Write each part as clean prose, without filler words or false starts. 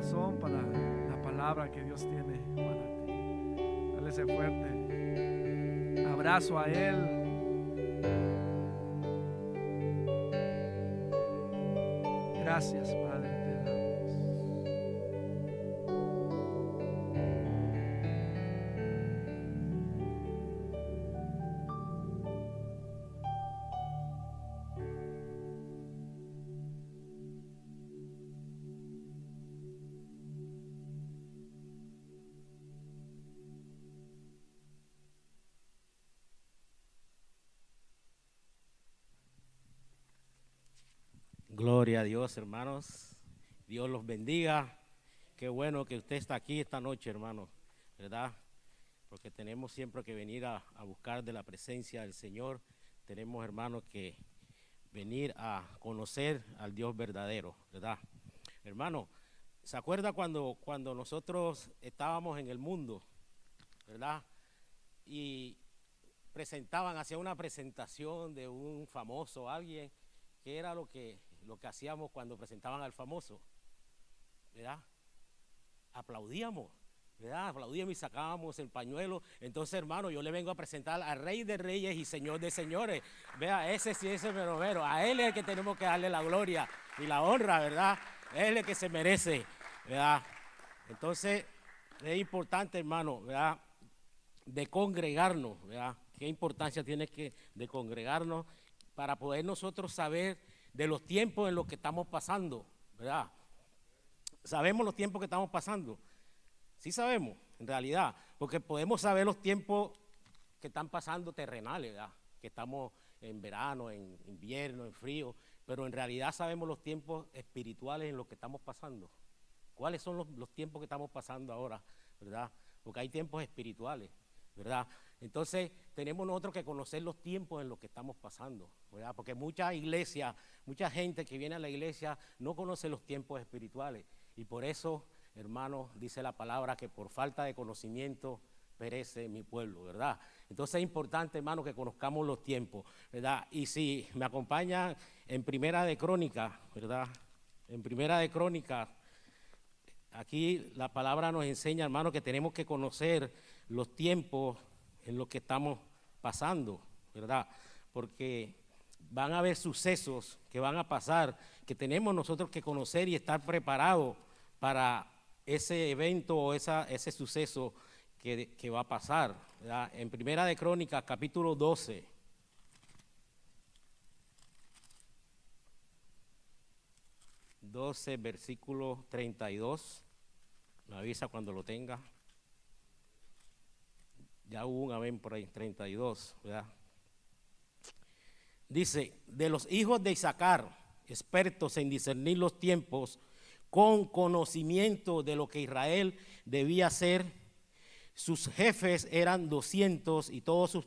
corazón para la palabra que Dios tiene para ti. Dale ese fuerte abrazo a Él. Gracias, Padre, te damos. Gloria a Dios, hermanos. Dios los bendiga. Qué bueno que usted está aquí esta noche, hermano, ¿verdad? Porque tenemos siempre que venir a buscar de la presencia del Señor. Tenemos, hermanos, que venir a conocer al Dios verdadero, ¿verdad? Hermano, ¿se acuerda cuando nosotros estábamos en el mundo, ¿verdad? Y hacía una presentación de un famoso, alguien, que era lo que hacíamos cuando presentaban al famoso, ¿verdad? Aplaudíamos, ¿verdad? Aplaudíamos y sacábamos el pañuelo. Entonces, hermano, yo le vengo a presentar al Rey de Reyes y Señor de Señores. Vea, ese sí, ese mero. A Él es el que tenemos que darle la gloria y la honra, ¿verdad? Él es el que se merece, ¿verdad? Entonces, es importante, hermano, ¿verdad? De congregarnos, ¿verdad? Qué importancia tiene de congregarnos para poder nosotros saber de los tiempos en los que estamos pasando, ¿verdad? Sabemos los tiempos que estamos pasando. Sí sabemos, en realidad, porque podemos saber los tiempos que están pasando terrenales, ¿verdad? Que estamos en verano, en invierno, en frío, pero en realidad sabemos los tiempos espirituales en los que estamos pasando. ¿Cuáles son los tiempos que estamos pasando ahora, verdad? Porque hay tiempos espirituales, ¿verdad? Entonces tenemos nosotros que conocer los tiempos en los que estamos pasando, ¿verdad? Porque mucha iglesia, mucha gente que viene a la iglesia no conoce los tiempos espirituales y por eso, hermano, dice la palabra que por falta de conocimiento perece mi pueblo, ¿verdad? Entonces es importante, hermano, que conozcamos los tiempos, ¿verdad? Y si me acompañan en Primera de Crónicas, ¿verdad? En Primera de Crónicas, aquí la palabra nos enseña, hermano, que tenemos que conocer los tiempos en los que estamos pasando, ¿verdad? Porque van a haber sucesos que van a pasar, que tenemos nosotros que conocer y estar preparados para ese evento o ese suceso que va a pasar, ¿verdad? En Primera de Crónicas, capítulo 12. Versículo 32. Me avisa cuando lo tenga. Ya hubo un amén por ahí, 32, ¿verdad? Dice, de los hijos de Isaacar, expertos en discernir los tiempos, con conocimiento de lo que Israel debía hacer, sus jefes eran 200 y todos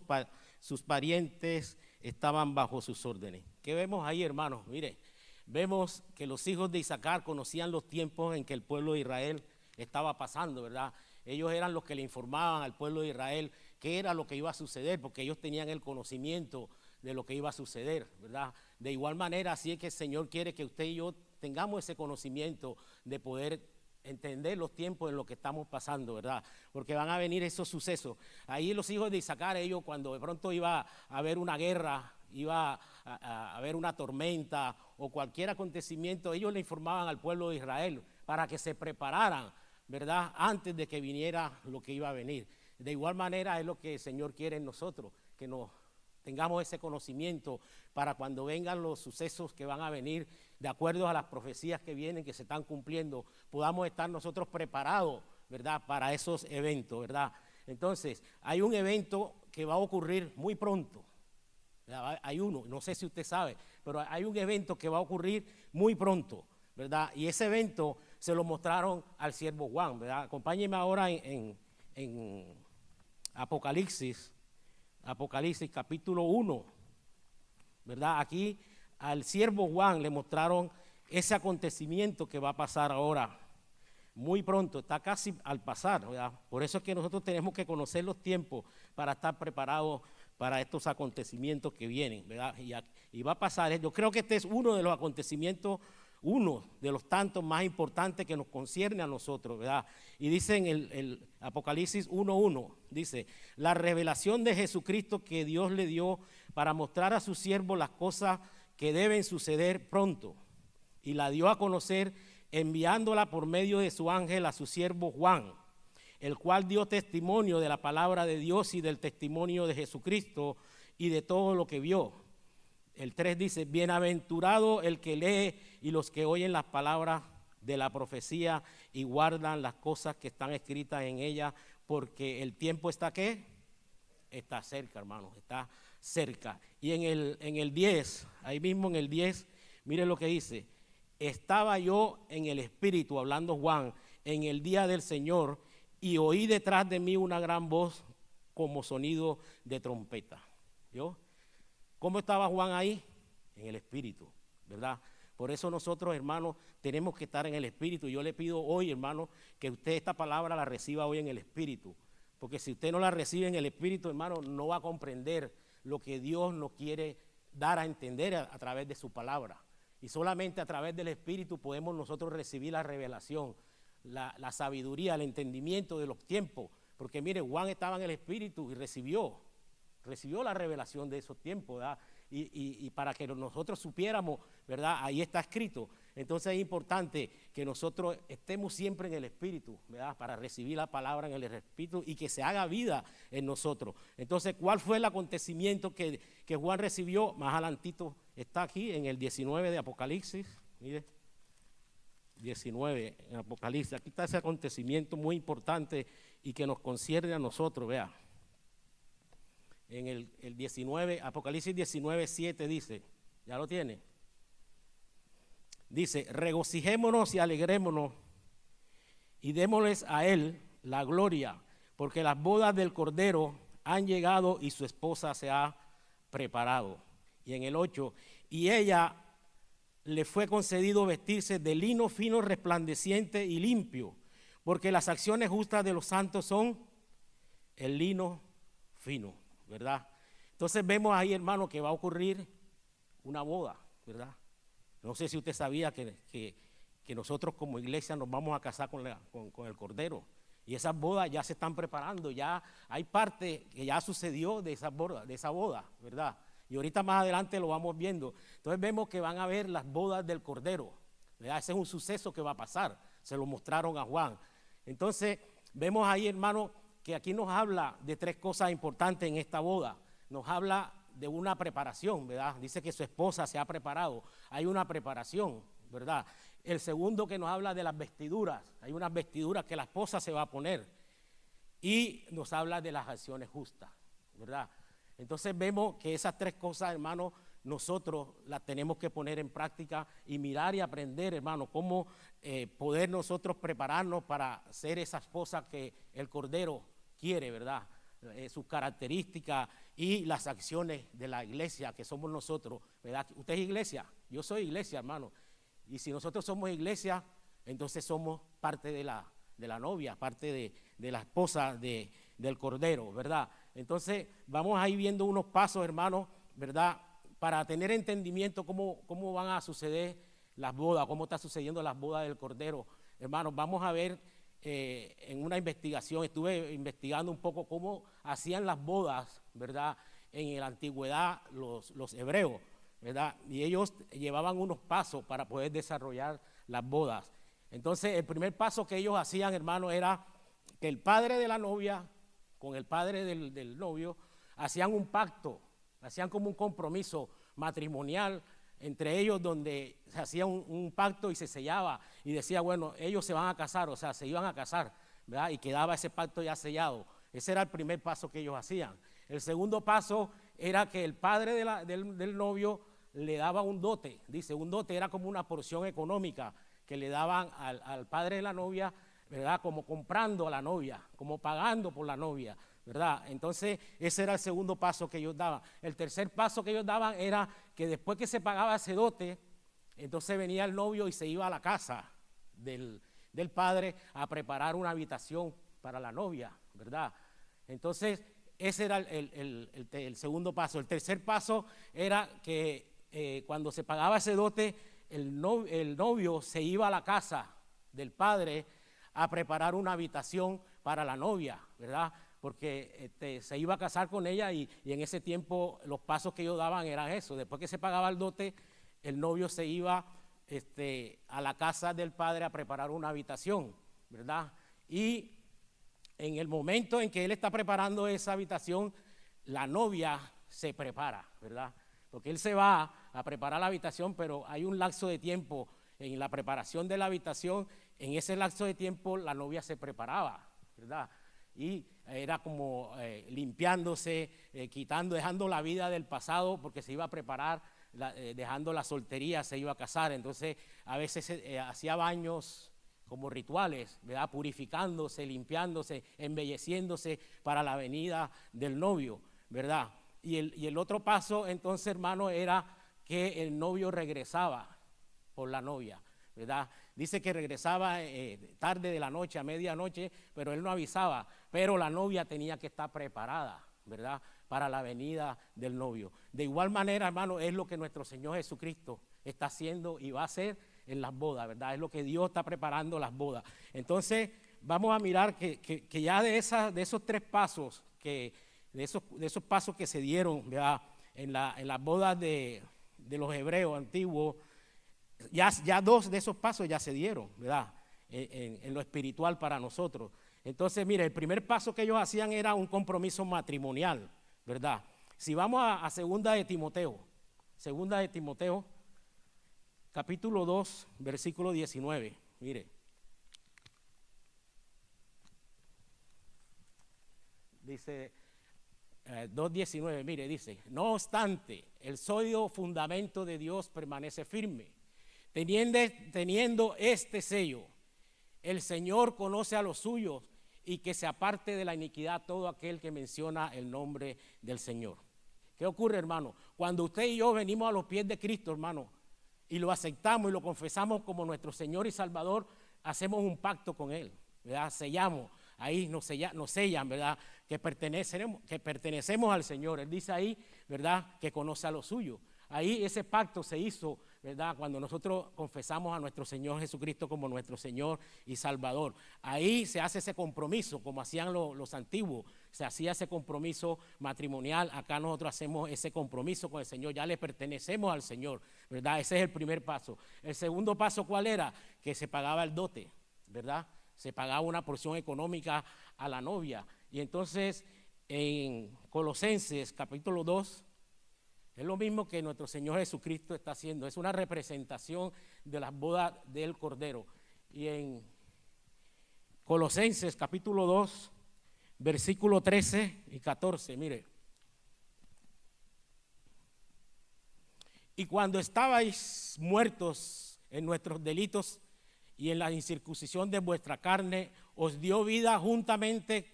sus parientes estaban bajo sus órdenes. ¿Qué vemos ahí, hermanos? Mire, vemos que los hijos de Isaacar conocían los tiempos en que el pueblo de Israel estaba pasando, ¿verdad? Ellos eran los que le informaban al pueblo de Israel qué era lo que iba a suceder, porque ellos tenían el conocimiento de lo que iba a suceder, ¿verdad? De igual manera, así es que el Señor quiere que usted y yo tengamos ese conocimiento de poder entender los tiempos en los que estamos pasando, ¿verdad? Porque van a venir esos sucesos. Ahí los hijos de Isaacar, ellos cuando de pronto iba a haber una guerra, iba a haber una tormenta o cualquier acontecimiento, ellos le informaban al pueblo de Israel para que se prepararan, ¿verdad? Antes de que viniera lo que iba a venir. De igual manera es lo que el Señor quiere en nosotros, que nos tengamos ese conocimiento para cuando vengan los sucesos que van a venir, de acuerdo a las profecías que vienen, que se están cumpliendo, podamos estar nosotros preparados, ¿verdad? Para esos eventos, ¿verdad? Entonces, hay un evento que va a ocurrir muy pronto. Hay uno, no sé si usted sabe, pero hay un evento que va a ocurrir muy pronto, ¿verdad? Y ese evento se lo mostraron al siervo Juan, ¿verdad? Acompáñenme ahora en Apocalipsis capítulo 1, ¿verdad? Aquí al siervo Juan le mostraron ese acontecimiento que va a pasar ahora, muy pronto, está casi al pasar, ¿verdad? Por eso es que nosotros tenemos que conocer los tiempos para estar preparados para estos acontecimientos que vienen, ¿verdad? Y va a pasar, yo creo que este es uno de los acontecimientos uno de los tantos más importantes que nos concierne a nosotros, ¿verdad? Y dice en el Apocalipsis 1:1, dice, la revelación de Jesucristo que Dios le dio para mostrar a sus siervos las cosas que deben suceder pronto. Y la dio a conocer enviándola por medio de su ángel a su siervo Juan, el cual dio testimonio de la palabra de Dios y del testimonio de Jesucristo y de todo lo que vio. El 3 dice, bienaventurado el que lee y los que oyen las palabras de la profecía y guardan las cosas que están escritas en ella, porque el tiempo está ¿qué? Está cerca, hermanos, está cerca. Y en el 10, ahí mismo en el 10, miren lo que dice, estaba yo en el Espíritu, hablando Juan, en el día del Señor, y oí detrás de mí una gran voz como sonido de trompeta. ¿Yo? ¿Cómo estaba Juan ahí? En el Espíritu, ¿verdad? Por eso nosotros, hermanos, tenemos que estar en el Espíritu. Yo le pido hoy, hermano, que usted esta palabra la reciba hoy en el Espíritu. Porque si usted no la recibe en el Espíritu, hermano, no va a comprender lo que Dios nos quiere dar a entender a través de su palabra. Y solamente a través del Espíritu podemos nosotros recibir la revelación, la sabiduría, el entendimiento de los tiempos. Porque mire, Juan estaba en el Espíritu y recibió la revelación de esos tiempos, ¿verdad? Y para que nosotros supiéramos, ¿verdad? Ahí está escrito. Entonces es importante que nosotros estemos siempre en el Espíritu, ¿verdad? Para recibir la palabra en el Espíritu y que se haga vida en nosotros. Entonces, ¿cuál fue el acontecimiento que Juan recibió? Más adelantito está aquí en el 19 de Apocalipsis, mire, 19 en Apocalipsis. Aquí está ese acontecimiento muy importante y que nos concierne a nosotros, vea. En el 19, Apocalipsis 19:7 dice, ¿ya lo tiene? Dice, regocijémonos y alegrémonos y démosles a él la gloria, porque las bodas del Cordero han llegado y su esposa se ha preparado. Y en el 8, y ella le fue concedido vestirse de lino fino, resplandeciente y limpio, porque las acciones justas de los santos son el lino fino, ¿verdad? Entonces vemos ahí, hermano, que va a ocurrir una boda, ¿verdad? No sé si usted sabía que nosotros como iglesia nos vamos a casar con el Cordero. Y esas bodas ya se están preparando, ya hay parte que ya sucedió de esa boda, ¿verdad? Y ahorita más adelante lo vamos viendo. Entonces vemos que van a haber las bodas del Cordero, ¿verdad? Ese es un suceso que va a pasar, se lo mostraron a Juan. Entonces vemos ahí, hermano, que aquí nos habla de tres cosas importantes en esta boda. Nos habla de una preparación, ¿verdad? Dice que su esposa se ha preparado. Hay una preparación, ¿verdad? El segundo que nos habla de las vestiduras. Hay unas vestiduras que la esposa se va a poner. Y nos habla de las acciones justas, ¿verdad? Entonces vemos que esas tres cosas, hermano, nosotros las tenemos que poner en práctica y mirar y aprender, hermano, cómo poder nosotros prepararnos para ser esa esposa que el Cordero quiere, ¿verdad? Sus características y las acciones de la iglesia que somos nosotros, ¿verdad? Usted es iglesia, yo soy iglesia, hermano. Y si nosotros somos iglesia, entonces somos parte de la novia, parte de la esposa del Cordero, ¿verdad? Entonces vamos a ir viendo unos pasos, hermano, ¿verdad? Para tener entendimiento cómo van a suceder las bodas, cómo está sucediendo las bodas del Cordero. Hermanos, vamos a ver en una investigación, estuve investigando un poco cómo hacían las bodas, ¿verdad? En la antigüedad los hebreos, ¿verdad? Y ellos llevaban unos pasos para poder desarrollar las bodas. Entonces, el primer paso que ellos hacían, hermano, era que el padre de la novia con el padre del novio hacían un pacto, hacían como un compromiso matrimonial entre ellos, donde se hacía un pacto y se sellaba y decía, bueno, ellos se van a casar, o sea, se iban a casar, ¿verdad? Y quedaba ese pacto ya sellado. Ese era el primer paso que ellos hacían. El segundo paso era que el padre del novio le daba un dote. Dice, un dote era como una porción económica que le daban al padre de la novia, ¿verdad? Como comprando a la novia, como pagando por la novia, ¿verdad? Entonces ese era el segundo paso que ellos daban. El tercer paso que ellos daban era que después que se pagaba ese dote, entonces venía el novio y se iba a la casa del padre a preparar una habitación para la novia, ¿verdad? Entonces ese era el segundo paso. El tercer paso era que cuando se pagaba ese dote, el novio se iba a la casa del padre a preparar una habitación para la novia, ¿verdad? Porque se iba a casar con ella y en ese tiempo los pasos que ellos daban eran eso. Después que se pagaba el dote, el novio se iba a la casa del padre a preparar una habitación, ¿verdad? Y en el momento en que él está preparando esa habitación, la novia se prepara, ¿verdad? Porque él se va a preparar la habitación, pero hay un lapso de tiempo en la preparación de la habitación. En ese lapso de tiempo la novia se preparaba, ¿verdad? Y era como limpiándose, dejando la vida del pasado porque se iba a preparar, dejando la soltería, se iba a casar. Entonces a veces hacía baños como rituales, ¿verdad? Purificándose, limpiándose, embelleciéndose para la venida del novio, ¿verdad? Y el otro paso entonces, hermano, era que el novio regresaba por la novia, ¿verdad? Dice que regresaba tarde de la noche, a medianoche, pero él no avisaba, pero la novia tenía que estar preparada, ¿verdad? Para la venida del novio. De igual manera, hermano, es lo que nuestro Señor Jesucristo está haciendo y va a hacer en las bodas, ¿verdad? Es lo que Dios está preparando las bodas. Entonces, vamos a mirar que ya de esos tres pasos, de esos pasos que se dieron, ¿verdad? En las bodas de los hebreos antiguos, ya dos de esos pasos ya se dieron, ¿verdad? En lo espiritual para nosotros. Entonces, mire, el primer paso que ellos hacían era un compromiso matrimonial, ¿verdad? Si vamos a segunda de Timoteo, capítulo 2, versículo 19, mire. Dice 2:19, mire, dice: no obstante, el sólido fundamento de Dios permanece firme, teniendo este sello: el Señor conoce a los suyos, y que se aparte de la iniquidad todo aquel que menciona el nombre del Señor. ¿Qué ocurre, hermano? Cuando usted y yo venimos a los pies de Cristo, hermano, y lo aceptamos y lo confesamos como nuestro Señor y Salvador, hacemos un pacto con Él, ¿verdad? Sellamos, ahí nos sellan, ¿verdad? Que pertenecemos al Señor. Él dice ahí, ¿verdad? Que conoce a lo suyo. Ahí ese pacto se hizo, ¿verdad? Cuando nosotros confesamos a nuestro Señor Jesucristo como nuestro Señor y Salvador. Ahí se hace ese compromiso, como hacían los antiguos. Se hacía ese compromiso matrimonial. Acá nosotros hacemos ese compromiso con el Señor. Ya le pertenecemos al Señor, ¿verdad? Ese es el primer paso. El segundo paso, ¿cuál era? Que se pagaba el dote, ¿verdad? Se pagaba una porción económica a la novia. Y entonces en Colosenses capítulo 2, es lo mismo que nuestro Señor Jesucristo está haciendo. Es una representación de las bodas del Cordero. Y en Colosenses capítulo 2, versículo 13 y 14, mire. Y cuando estabais muertos en nuestros delitos y en la incircuncisión de vuestra carne, os dio vida juntamente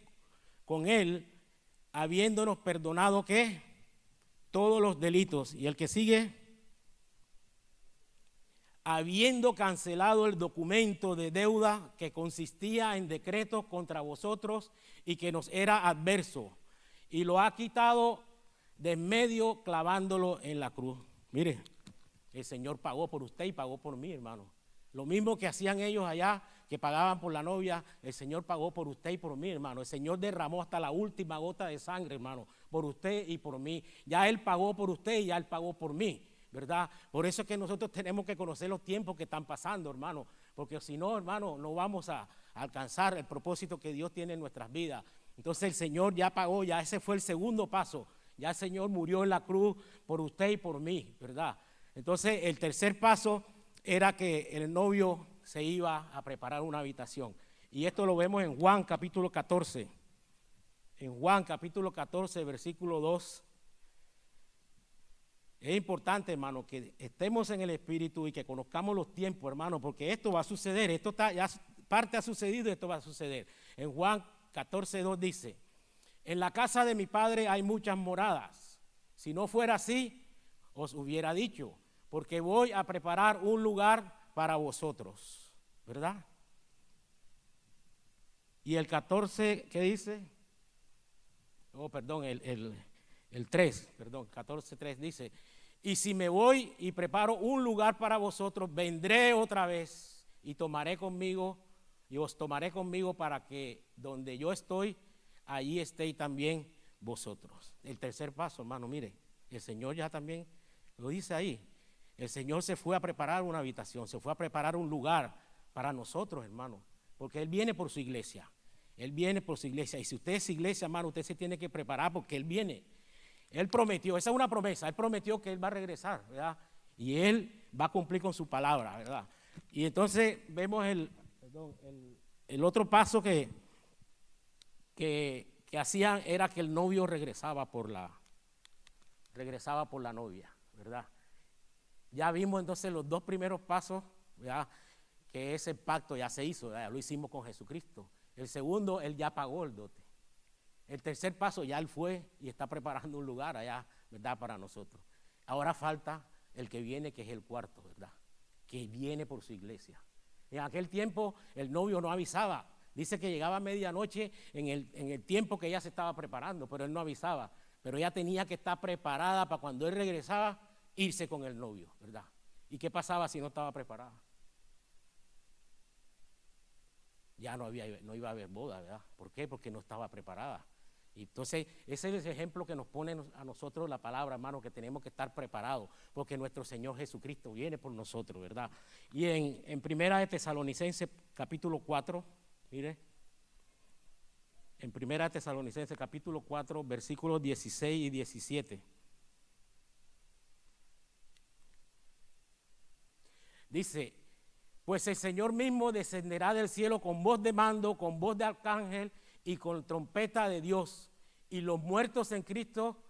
con Él, habiéndonos perdonado, ¿qué? Todos los delitos. Y el que sigue: habiendo cancelado el documento de deuda que consistía en decretos contra vosotros y que nos era adverso, y lo ha quitado de en medio, clavándolo en la cruz. Mire, el Señor pagó por usted y pagó por mí, hermano. Lo mismo que hacían ellos allá, que pagaban por la novia, el Señor pagó por usted y por mí, hermano. El Señor derramó hasta la última gota de sangre, hermano, por usted y por mí. Ya Él pagó por usted y ya Él pagó por mí, ¿verdad? Por eso es que nosotros tenemos que conocer los tiempos que están pasando, hermano, porque si no, hermano, no vamos a alcanzar el propósito que Dios tiene en nuestras vidas. Entonces el Señor ya pagó, ya ese fue el segundo paso. Ya el Señor murió en la cruz por usted y por mí, ¿verdad? Entonces el tercer paso era que el novio se iba a preparar una habitación. Y esto lo vemos en Juan capítulo 14. En Juan capítulo 14, versículo 2. Es importante, hermano, que estemos en el Espíritu y que conozcamos los tiempos, hermano, porque esto va a suceder. Esto está, ya parte ha sucedido y esto va a suceder. En Juan 14, 2 dice: en la casa de mi Padre hay muchas moradas. Si no fuera así, os hubiera dicho, porque voy a preparar un lugar para vosotros, ¿verdad? Y el 14, ¿qué dice? Oh, perdón, el 3, perdón, 14:3 dice: Y si me voy y preparo un lugar para vosotros, vendré otra vez y tomaré conmigo, y os tomaré conmigo para que donde yo estoy, allí estéis también vosotros. El tercer paso, hermano, mire, el Señor ya también lo dice ahí. El Señor se fue a preparar una habitación, se fue a preparar un lugar para nosotros, hermano, porque Él viene por su iglesia. Él viene por su iglesia. Y si usted es iglesia, hermano, usted se tiene que preparar porque Él viene. Él prometió, esa es una promesa, Él prometió que Él va a regresar, ¿verdad? Y Él va a cumplir con su palabra, ¿verdad? Y entonces vemos el otro paso que hacían era que el novio regresaba por la novia, ¿verdad? Ya vimos entonces los dos primeros pasos, ¿verdad? Que ese pacto ya se hizo, ¿verdad? Lo hicimos con Jesucristo. El segundo, Él ya pagó el dote. El tercer paso, ya Él fue y está preparando un lugar allá, ¿verdad? Para nosotros. Ahora falta el que viene, que es el cuarto, ¿verdad? Que viene por su iglesia. En aquel tiempo el novio no avisaba. Dice que llegaba a medianoche en el tiempo que ella se estaba preparando, pero él no avisaba. Pero ella tenía que estar preparada para cuando él regresaba, irse con el novio, ¿verdad? ¿Y qué pasaba si no estaba preparada? Ya no iba a haber boda, ¿verdad? ¿Por qué? Porque no estaba preparada. Y entonces ese es el ejemplo que nos pone a nosotros la palabra, hermano, que tenemos que estar preparados, porque nuestro Señor Jesucristo viene por nosotros, ¿verdad? Y en Primera de Tesalonicenses capítulo 4, mire, en Primera de Tesalonicenses capítulo 4, versículos 16 y 17. Dice, pues el Señor mismo descenderá del cielo con voz de mando, con voz de arcángel y con trompeta de Dios, y los muertos en Cristo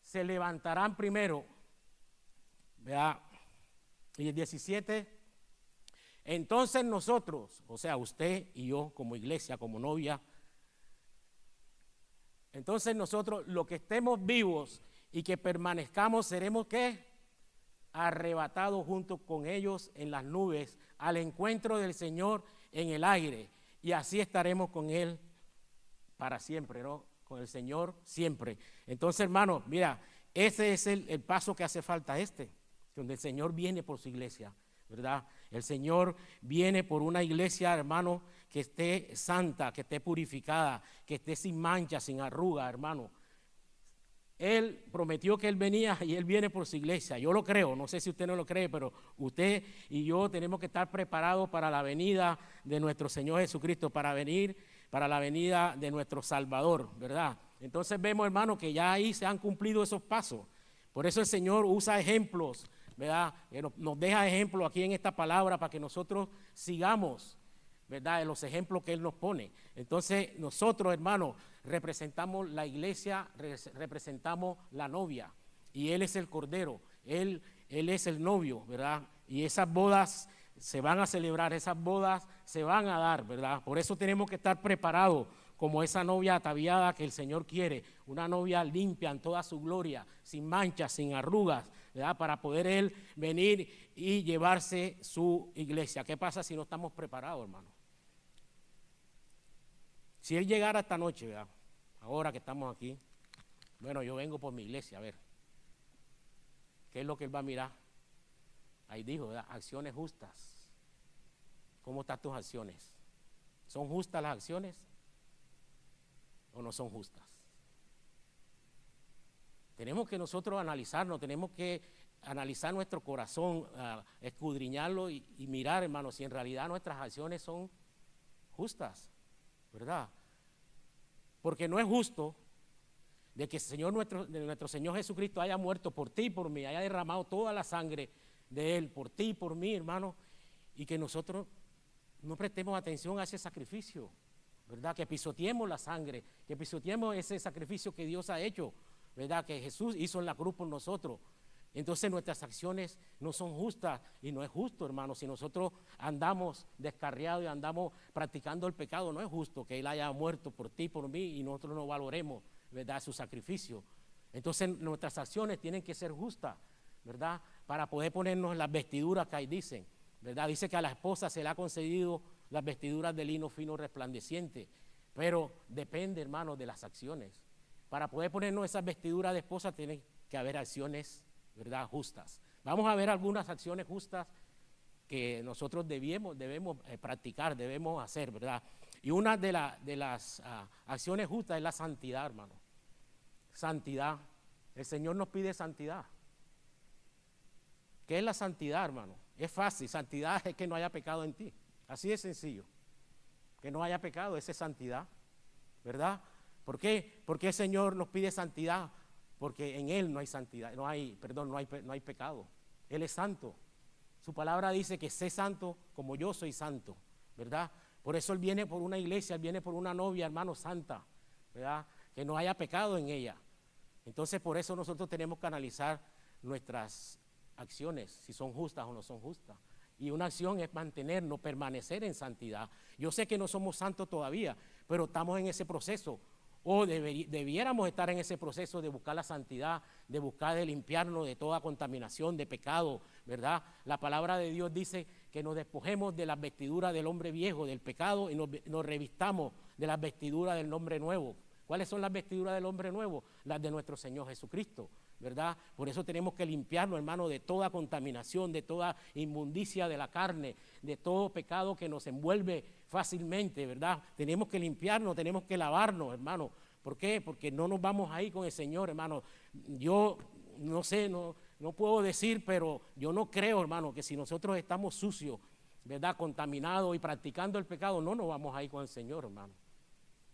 se levantarán primero. Vea, y el 17, entonces nosotros, o sea, usted y yo como iglesia, como novia, entonces nosotros, los que estemos vivos y que permanezcamos, seremos ¿qué? Arrebatados junto con ellos en las nubes al encuentro del Señor en el aire, y así estaremos con Él para siempre, ¿no? Con el Señor siempre. Entonces, hermano, mira, ese es el paso que hace falta donde el Señor viene por su iglesia, ¿verdad? El Señor viene por una iglesia, hermano, que esté santa, que esté purificada, que esté sin mancha, sin arruga, hermano. Él prometió que Él venía y Él viene por su iglesia. Yo lo creo, no sé si usted no lo cree, pero usted y yo tenemos que estar preparados para la venida de nuestro Señor Jesucristo, para la venida de nuestro Salvador, ¿verdad? Entonces vemos, hermano, que ya ahí se han cumplido esos pasos. Por eso el Señor usa ejemplos, ¿verdad? Nos deja ejemplos aquí en esta palabra para que nosotros sigamos, ¿verdad? En los ejemplos que Él nos pone. Entonces nosotros, hermano, representamos la iglesia, representamos la novia, y Él es el cordero, Él es el novio, ¿verdad? Y esas bodas se van a celebrar, esas bodas se van a dar, ¿verdad? Por eso tenemos que estar preparados como esa novia ataviada que el Señor quiere, una novia limpia en toda su gloria, sin manchas, sin arrugas, ¿verdad? Para poder Él venir y llevarse su iglesia. ¿Qué pasa si no estamos preparados, hermano? Si Él llegara esta noche, ¿verdad? Ahora que estamos aquí, bueno, yo vengo por mi iglesia, a ver, ¿qué es lo que Él va a mirar? Ahí dijo, ¿verdad? Acciones justas. ¿Cómo están tus acciones? ¿Son justas las acciones o no son justas? Tenemos que nosotros analizarnos, tenemos que analizar nuestro corazón, escudriñarlo y mirar, hermano, si en realidad nuestras acciones son justas, ¿verdad? Porque no es justo de que nuestro Señor Jesucristo haya muerto por ti y por mí, haya derramado toda la sangre de Él por ti y por mí, hermano, y que nosotros no prestemos atención a ese sacrificio, ¿verdad? Que pisoteemos la sangre, que pisoteemos ese sacrificio que Dios ha hecho, ¿verdad? Que Jesús hizo en la cruz por nosotros. Entonces nuestras acciones no son justas, y no es justo, hermano, si nosotros andamos descarriados y andamos practicando el pecado, no es justo que Él haya muerto por ti y por mí y nosotros no valoremos, ¿verdad?, su sacrificio. Entonces nuestras acciones tienen que ser justas, ¿verdad?, para poder ponernos las vestiduras que ahí dicen, ¿verdad? Dice que a la esposa se le ha concedido las vestiduras de lino fino resplandeciente, pero depende, hermano, de las acciones. Para poder ponernos esas vestiduras de esposa tienen que haber acciones ¿verdad? Justas. Vamos a ver algunas acciones justas que nosotros debemos practicar, debemos hacer, ¿verdad? Y una de las acciones justas es la santidad, hermano. Santidad. El Señor nos pide santidad. ¿Qué es la santidad, hermano? Es fácil. Santidad es que no haya pecado en ti. Así de sencillo. Que no haya pecado, esa es santidad, ¿verdad? ¿Por qué? Porque el Señor nos pide santidad. Porque en Él no hay santidad, no hay pecado. Él es santo. Su palabra dice que sé santo como yo soy santo, ¿verdad? Por eso Él viene por una iglesia, Él viene por una novia, hermano, santa, ¿verdad? Que no haya pecado en ella. Entonces, por eso nosotros tenemos que analizar nuestras acciones, si son justas o no son justas. Y una acción es mantenernos, permanecer en santidad. Yo sé que no somos santos todavía, pero estamos en ese proceso. O debiéramos estar en ese proceso de buscar la santidad, de buscar de limpiarnos de toda contaminación, de pecado, ¿verdad? La palabra de Dios dice que nos despojemos de las vestiduras del hombre viejo, del pecado, y nos revistamos de las vestiduras del hombre nuevo. ¿Cuáles son las vestiduras del hombre nuevo? Las de nuestro Señor Jesucristo, ¿verdad? Por eso tenemos que limpiarnos, hermano, de toda contaminación, de toda inmundicia de la carne, de todo pecado que nos envuelve fácilmente, ¿verdad? Tenemos que limpiarnos, tenemos que lavarnos, hermano. ¿Por qué? Porque no nos vamos ahí con el Señor, hermano. Yo no sé, no puedo decir, pero yo no creo, hermano, que si nosotros estamos sucios, ¿verdad? Contaminados y practicando el pecado, no nos vamos ahí con el Señor, hermano.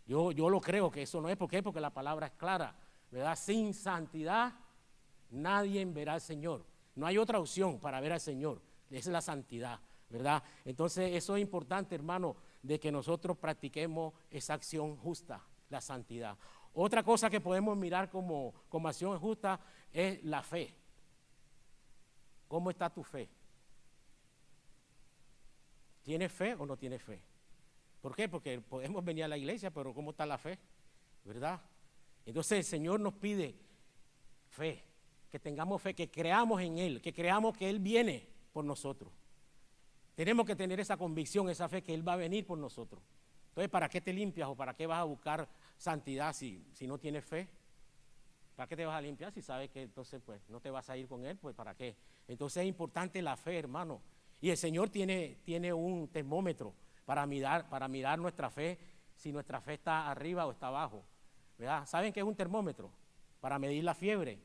Yo lo creo que eso no es. ¿Por qué? Porque la palabra es clara, ¿verdad? Sin santidad nadie verá al Señor. No hay otra opción para ver al Señor. Esa es la santidad, ¿verdad? Entonces eso es importante, hermano, de que nosotros practiquemos esa acción justa, la santidad. Otra cosa que podemos mirar como acción justa es la fe. ¿Cómo está tu fe? ¿Tienes fe o no tienes fe? ¿Por qué? Porque podemos venir a la iglesia, pero ¿cómo está la fe? ¿Verdad? Entonces el Señor nos pide fe, que tengamos fe, que creamos en Él, que creamos que Él viene por nosotros. Tenemos que tener esa convicción, esa fe que Él va a venir por nosotros. Entonces, ¿para qué te limpias o para qué vas a buscar santidad si no tienes fe? ¿Para qué te vas a limpiar si sabes que entonces pues no te vas a ir con Él? Pues ¿para qué? Entonces es importante la fe, hermano. Y el Señor tiene un termómetro para mirar nuestra fe, si nuestra fe está arriba o está abajo, ¿verdad? ¿Saben qué es un termómetro? Para medir la fiebre.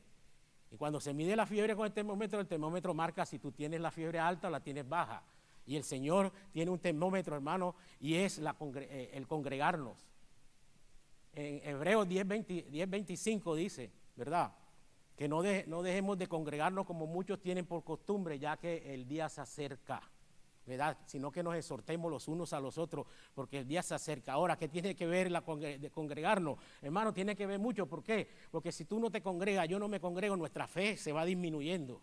Y cuando se mide la fiebre con el termómetro marca si tú tienes la fiebre alta o la tienes baja. Y el Señor tiene un termómetro, hermano, y es el congregarnos. En Hebreos 10:25 dice, ¿verdad? Que no dejemos de congregarnos como muchos tienen por costumbre, ya que el día se acerca, ¿verdad? Sino que nos exhortemos los unos a los otros, porque el día se acerca. Ahora, ¿qué tiene que ver de congregarnos? Hermano, tiene que ver mucho. ¿Por qué? Porque si tú no te congregas, yo no me congrego, nuestra fe se va disminuyendo.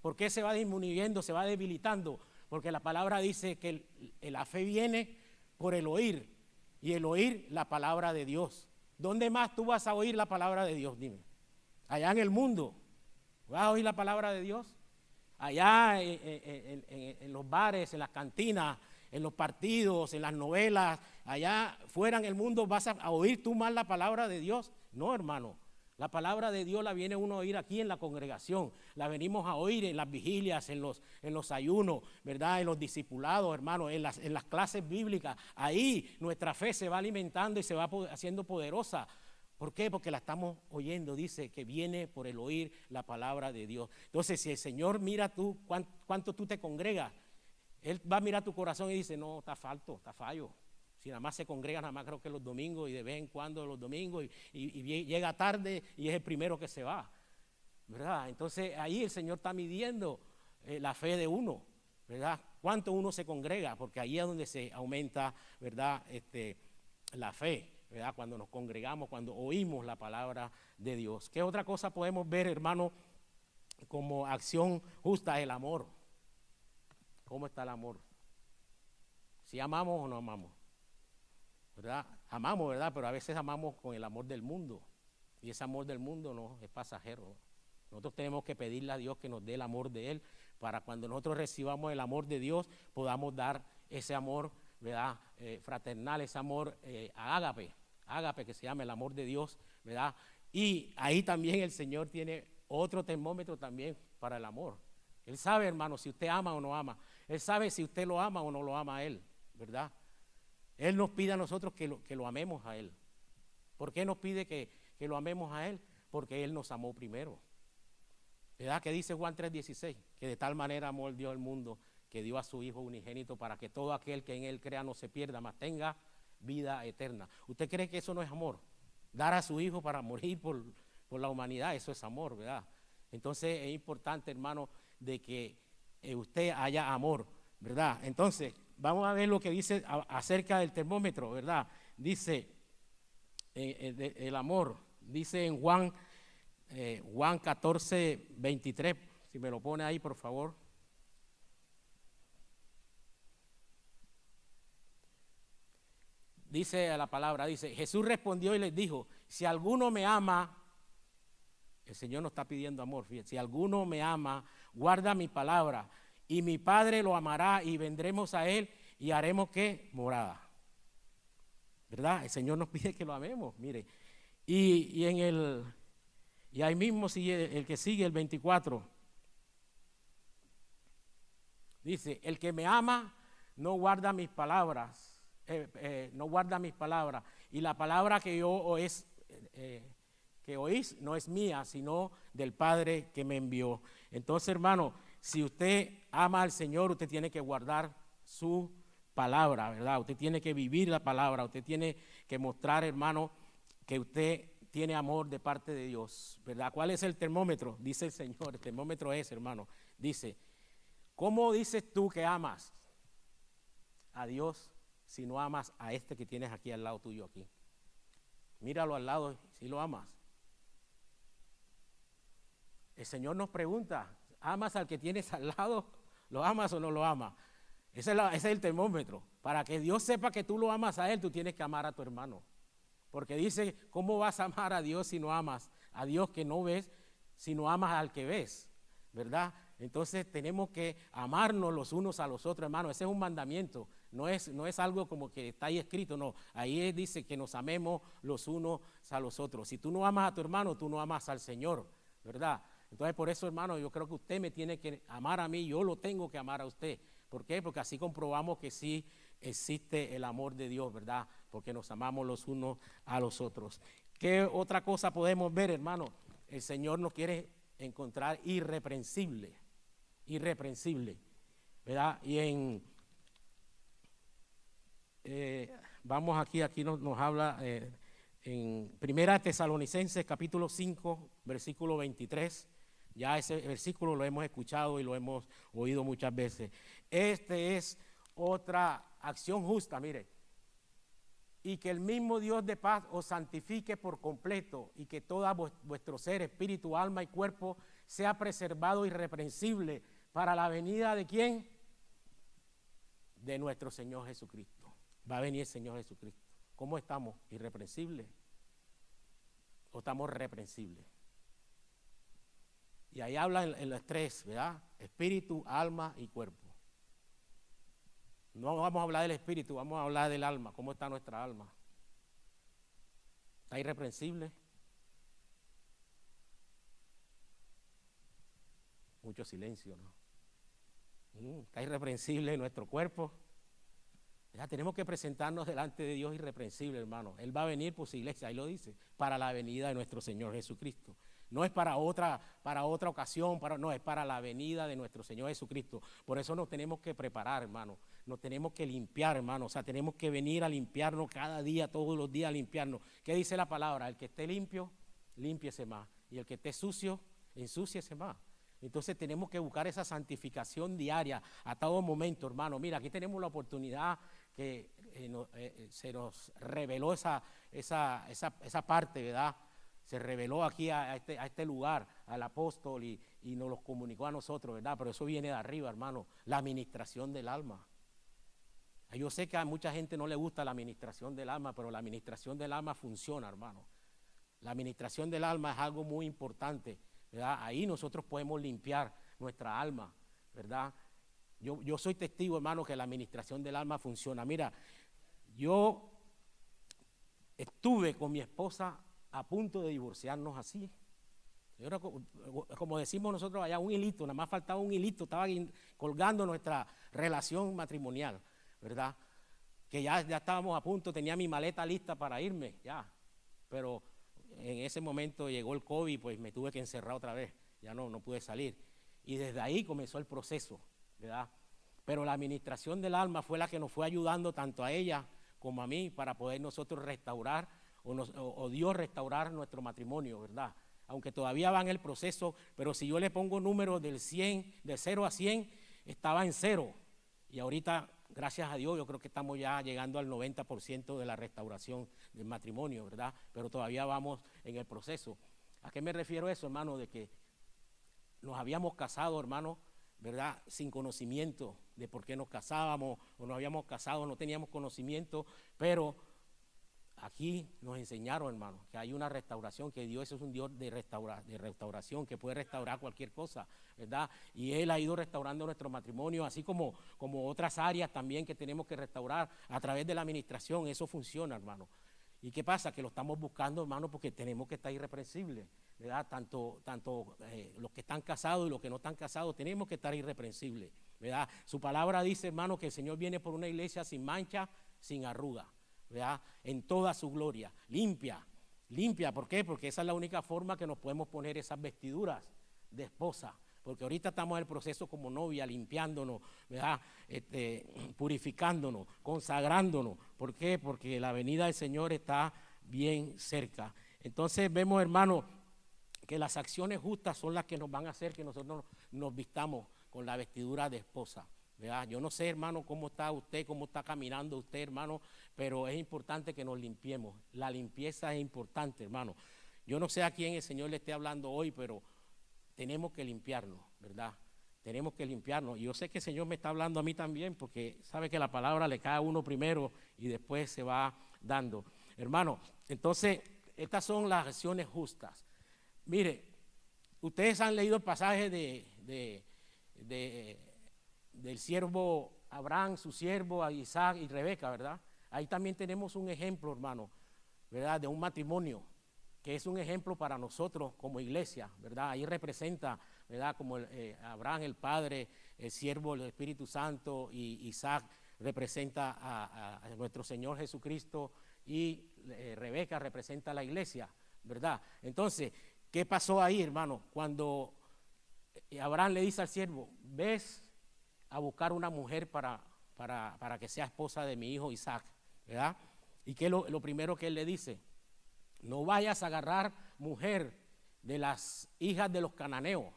¿Por qué se va disminuyendo? Se va debilitando. Porque la palabra dice que la fe viene por el oír, y el oír la palabra de Dios. ¿Dónde más tú vas a oír la palabra de Dios? Dime. Allá en el mundo, ¿vas a oír la palabra de Dios? Allá en los bares, en las cantinas, en los partidos, en las novelas, allá fuera en el mundo, ¿vas a oír tú más la palabra de Dios? No, hermano. La palabra de Dios la viene uno a oír aquí en la congregación, la venimos a oír en las vigilias, en los ayunos, ¿verdad? En los discipulados, hermano, en las clases bíblicas. Ahí nuestra fe se va alimentando y se va haciendo poderosa. ¿Por qué? Porque la estamos oyendo, dice que viene por el oír la palabra de Dios. Entonces, si el Señor mira tú, cuánto tú te congregas, Él va a mirar tu corazón y dice, no, está fallo. Si nada más se congrega, nada más creo que los domingos y de vez en cuando los domingos y llega tarde y es el primero que se va, ¿verdad? Entonces ahí el Señor está midiendo la fe de uno, ¿verdad? Cuánto uno se congrega, porque ahí es donde se aumenta, ¿verdad? La fe, ¿verdad? Cuando nos congregamos, cuando oímos la palabra de Dios. ¿Qué otra cosa podemos ver, hermano, como acción justa? El amor. ¿Cómo está el amor? ¿Si amamos o no amamos? ¿Verdad? Amamos, ¿verdad? Pero a veces amamos con el amor del mundo. Y ese amor del mundo no es pasajero. Nosotros tenemos que pedirle a Dios que nos dé el amor de Él, para cuando nosotros recibamos el amor de Dios, podamos dar ese amor, ¿verdad? Fraternal, ese amor ágape que se llama el amor de Dios, ¿verdad? Y ahí también el Señor tiene otro termómetro también para el amor. Él sabe, hermano, si usted ama o no ama. Él sabe si usted lo ama o no lo ama a Él, ¿verdad? Él nos pide a nosotros que lo amemos a Él. ¿Por qué nos pide que lo amemos a Él? Porque Él nos amó primero. ¿Verdad? Que dice Juan 3:16, que de tal manera amó Dios el mundo, que dio a su Hijo unigénito para que todo aquel que en Él crea no se pierda, mas tenga vida eterna. ¿Usted cree que eso no es amor? Dar a su Hijo para morir por la humanidad, eso es amor, ¿verdad? Entonces es importante, hermano, de que usted haya amor, ¿verdad? Entonces, vamos a ver lo que dice acerca del termómetro, ¿verdad? Dice el amor, dice en Juan 14:23, si me lo pone ahí, por favor. Dice la palabra, dice, Jesús respondió y les dijo, si alguno me ama, el Señor nos está pidiendo amor, fíjense, si alguno me ama, guarda mi palabra, y mi Padre lo amará, y vendremos a Él, y haremos, ¿qué? Morada. ¿Verdad? El Señor nos pide que lo amemos, mire. Y ahí mismo sigue el que sigue, el 24. Dice, el que me ama no guarda mis palabras, no guarda mis palabras, y la palabra que oís no es mía, sino del Padre que me envió. Entonces, hermano, si usted ama al Señor, usted tiene que guardar su palabra, ¿verdad? Usted tiene que vivir la palabra, usted tiene que mostrar, hermano, que usted tiene amor de parte de Dios, ¿verdad? ¿Cuál es el termómetro? Dice el Señor, el termómetro es, hermano, dice, ¿cómo dices tú que amas a Dios si no amas a este que tienes aquí al lado tuyo aquí? Míralo al lado, si lo amas. El Señor nos pregunta, ¿amas al que tienes al lado? ¿Lo amas o no lo amas? Ese es el termómetro. Para que Dios sepa que tú lo amas a Él, tú tienes que amar a tu hermano. Porque dice, ¿cómo vas a amar a Dios si no amas a Dios que no ves, si no amas al que ves? ¿Verdad? Entonces tenemos que amarnos los unos a los otros, hermano. Ese es un mandamiento. No es algo como que está ahí escrito, no. Ahí dice que nos amemos los unos a los otros. Si tú no amas a tu hermano, tú no amas al Señor, ¿verdad? Entonces por eso, hermano, yo creo que usted me tiene que amar a mí, yo lo tengo que amar a usted. ¿Por qué? Porque así comprobamos que sí existe el amor de Dios, ¿verdad? Porque nos amamos los unos a los otros. ¿Qué otra cosa podemos ver, hermano? El Señor nos quiere encontrar irreprensible, ¿verdad? Y vamos aquí nos habla en Primera Tesalonicenses capítulo 5, versículo 23. Ya ese versículo lo hemos escuchado y lo hemos oído muchas veces. Este es otra acción justa, mire. Y que el mismo Dios de paz os santifique por completo y que todo vuestro ser, espíritu, alma y cuerpo sea preservado irreprensible para la venida ¿de quién? De nuestro Señor Jesucristo. Va a venir el Señor Jesucristo. ¿Cómo estamos? ¿Irreprensibles? ¿O estamos reprensibles? Y ahí habla en los tres, ¿verdad? Espíritu, alma y cuerpo. No vamos a hablar del espíritu, vamos a hablar del alma. ¿Cómo está nuestra alma? ¿Está irreprensible? Mucho silencio, ¿no? ¿Está irreprensible nuestro cuerpo? Ya tenemos que presentarnos delante de Dios irreprensible, hermano. Él va a venir por su iglesia, ahí lo dice, para la venida de nuestro Señor Jesucristo. No es para otra ocasión, no, es para la venida de nuestro Señor Jesucristo. Por eso nos tenemos que preparar, hermano. Nos tenemos que limpiar, hermano. O sea, tenemos que venir a limpiarnos cada día, todos los días a limpiarnos. ¿Qué dice la palabra? El que esté limpio, límpiese más. Y el que esté sucio, ensúciese más. Entonces tenemos que buscar esa santificación diaria a todo momento, hermano. Mira, aquí tenemos la oportunidad que se nos reveló esa parte, ¿verdad? Se reveló aquí a este lugar, al apóstol, y nos los comunicó a nosotros, ¿verdad? Pero eso viene de arriba, hermano, la administración del alma. Yo sé que a mucha gente no le gusta la administración del alma, pero la administración del alma funciona, hermano. La administración del alma es algo muy importante, ¿verdad? Ahí nosotros podemos limpiar nuestra alma, ¿verdad? Yo soy testigo, hermano, que la administración del alma funciona. Mira, yo estuve con mi esposa a punto de divorciarnos así. Era como decimos nosotros allá, un hilito, nada más faltaba un hilito, estaba colgando nuestra relación matrimonial, ¿verdad? Que ya estábamos a punto, tenía mi maleta lista para irme, ya. Pero en ese momento llegó el COVID, pues me tuve que encerrar otra vez, ya no pude salir. Y desde ahí comenzó el proceso, ¿verdad? Pero la administración del alma fue la que nos fue ayudando tanto a ella como a mí para poder nosotros restaurar o Dios restaurar nuestro matrimonio, ¿verdad? Aunque todavía va en el proceso, pero si yo le pongo números del 0 a 100, estaba en 0. Y ahorita, gracias a Dios, yo creo que estamos ya llegando al 90% de la restauración del matrimonio, ¿verdad? Pero todavía vamos en el proceso. ¿A qué me refiero eso, hermano? De que nos habíamos casado, hermano, ¿verdad? Sin conocimiento de por qué nos casábamos, o nos habíamos casado, no teníamos conocimiento, pero aquí nos enseñaron, hermano, que hay una restauración, que Dios es un Dios de restauración, que puede restaurar cualquier cosa, ¿verdad? Y Él ha ido restaurando nuestro matrimonio, así como otras áreas también que tenemos que restaurar a través de la administración. Eso funciona, hermano. ¿Y qué pasa? Que lo estamos buscando, hermano, porque tenemos que estar irreprensibles, ¿verdad? Tanto los que están casados y los que no están casados, tenemos que estar irreprensibles, ¿verdad? Su palabra dice, hermano, que el Señor viene por una iglesia sin mancha, sin arruga, ¿verdad? En toda su gloria, limpia, ¿por qué? Porque esa es la única forma que nos podemos poner esas vestiduras de esposa, porque ahorita estamos en el proceso como novia, limpiándonos, ¿verdad? Purificándonos, consagrándonos. ¿Por qué? Porque la venida del Señor está bien cerca. Entonces vemos, hermano, que las acciones justas son las que nos van a hacer que nosotros nos vistamos con la vestidura de esposa, ¿verdad? Yo no sé, hermano, cómo está usted, cómo está caminando usted, hermano, pero es importante que nos limpiemos. La limpieza es importante, hermano. Yo no sé a quién el Señor le esté hablando hoy, pero tenemos que limpiarnos, ¿verdad? Tenemos que limpiarnos. Y yo sé que el Señor me está hablando a mí también, porque sabe que la palabra le cae a uno primero y después se va dando. Hermano, entonces, estas son las acciones justas. Mire, ustedes han leído el pasaje del siervo Abraham, su siervo, a Isaac y Rebeca, ¿verdad? Ahí también tenemos un ejemplo, hermano, ¿verdad? De un matrimonio, que es un ejemplo para nosotros como iglesia, ¿verdad? Ahí representa, ¿verdad? Como Abraham, el Padre, el siervo, el Espíritu Santo, y Isaac representa a nuestro Señor Jesucristo, y Rebeca representa a la iglesia, ¿verdad? Entonces, ¿qué pasó ahí, hermano? Cuando Abraham le dice al siervo, ves a buscar una mujer para que sea esposa de mi hijo Isaac, ¿verdad? ¿Y qué es lo primero que él le dice? No vayas a agarrar mujer de las hijas de los cananeos,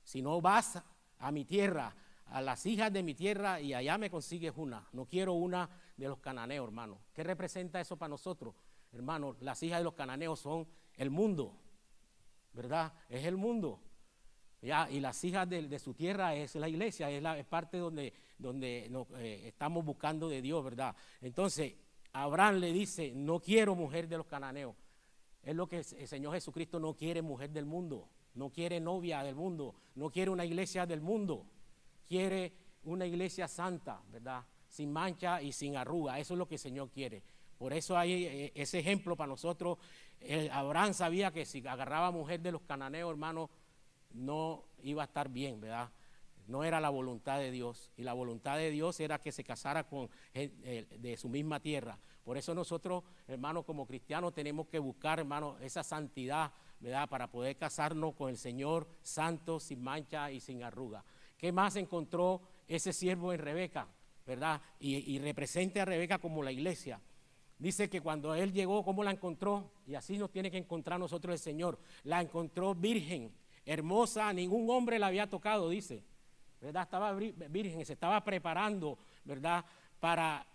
sino vas a mi tierra, a las hijas de mi tierra, y allá me consigues una. No quiero una de los cananeos, hermano. ¿Qué representa eso para nosotros? Hermano, las hijas de los cananeos son el mundo, ¿verdad? Es el mundo. ¿Ya? Y las hijas de su tierra es la iglesia, es parte donde estamos buscando de Dios, ¿verdad? Entonces, Abraham le dice, no quiero mujer de los cananeos. Es lo que el Señor Jesucristo no quiere, mujer del mundo, no quiere novia del mundo, no quiere una iglesia del mundo, quiere una iglesia santa, ¿verdad? Sin mancha y sin arruga. Eso es lo que el Señor quiere. Por eso hay ese ejemplo para nosotros. Abraham sabía que si agarraba mujer de los cananeos, hermano, no iba a estar bien, ¿verdad? No era la voluntad de Dios, y la voluntad de Dios era que se casara con de su misma tierra. Por eso nosotros, hermanos, como cristianos tenemos que buscar, hermanos, esa santidad, ¿verdad? Para poder casarnos con el Señor santo, sin mancha y sin arruga. ¿Qué más encontró ese siervo en Rebeca, ¿verdad? Y representa a Rebeca como la iglesia. Dice que cuando él llegó, ¿cómo la encontró? Y así nos tiene que encontrar nosotros el Señor. La encontró virgen, hermosa, ningún hombre la había tocado, dice, ¿verdad? Estaba virgen, se estaba preparando, ¿verdad? Para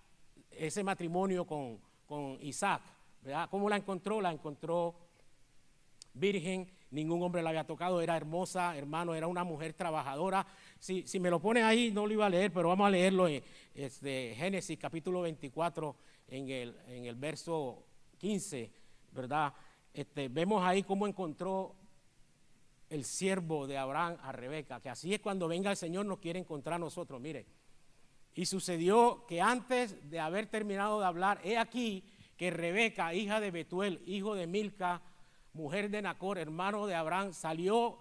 ese matrimonio con Isaac, ¿verdad? ¿Cómo la encontró? La encontró virgen, ningún hombre la había tocado, era hermosa, hermano, era una mujer trabajadora. Si me lo ponen ahí, no lo iba a leer, pero vamos a leerlo en Génesis capítulo 24, en el verso 15, ¿verdad? Vemos ahí cómo encontró el siervo de Abraham a Rebeca, que así es cuando venga el Señor nos quiere encontrar a nosotros. Mire, y sucedió que antes de haber terminado de hablar, he aquí que Rebeca, hija de Betuel, hijo de Milca, mujer de Nacor, hermano de Abraham, salió